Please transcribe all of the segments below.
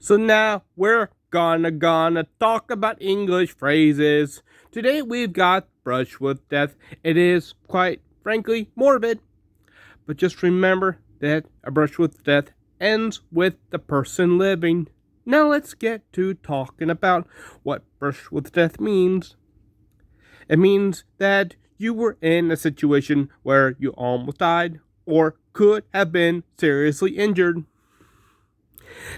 So now we're gonna talk about English phrases. Today we've got brush with death. It is quite frankly morbid, but just remember that a brush with death ends with the person living. Now let's get to talking about what brush with death means. It means that you were in a situation where you almost died or could have been seriously injured.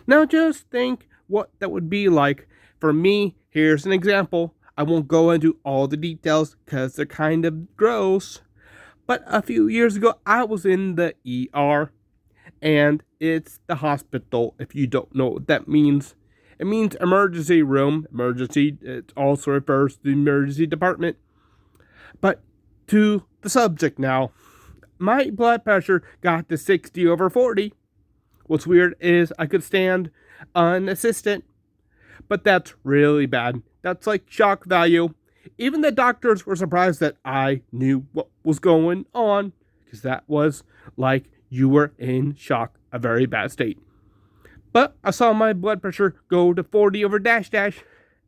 Now just think what that would be like. For me, here's an example. I won't go into all the details because they're kind of gross. But a few years ago, I was in the ER, and it's the hospital if you don't know what that means. It means emergency room. Emergency, it also refers to the emergency department. But to the subject now. My blood pressure got to 60 over 40. What's weird is I could stand unassisted, but that's really bad. That's like shock value. Even the doctors were surprised that I knew what was going on, because that was like you were in shock, a very bad state. But I saw my blood pressure go to 40 over dash dash.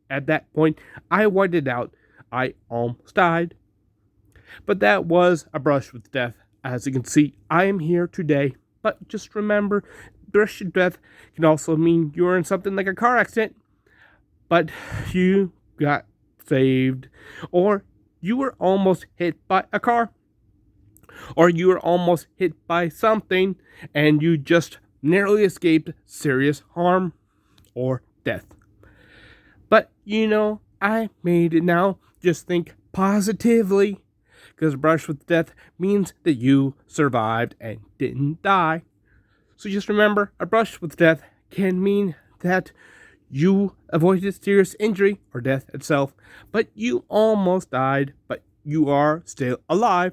At that point, I whited out. I almost died. But that was a brush with death. As you can see, I am here today. But just remember, brush with death can also mean you were in something like a car accident, but you got saved. Or you were almost hit by a car. Or you were almost hit by something and you just narrowly escaped serious harm or death. But I made it now. Just think positively. Because brush with death means that you survived and didn't die. So just remember, a brush with death can mean that you avoided serious injury or death itself, but you almost died, but you are still alive.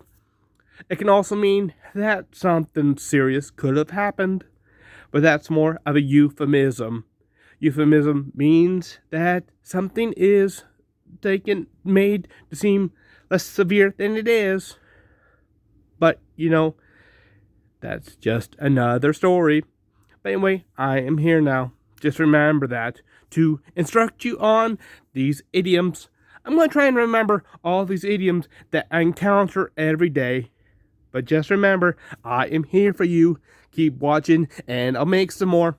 It can also mean that something serious could have happened, but that's more of a euphemism. Euphemism means that something is made to seem less severe than it is. But, that's just another story. But anyway, I am here now. Just remember that to instruct you on these idioms. I'm going to try and remember all these idioms that I encounter every day. But just remember, I am here for you. Keep watching, and I'll make some more.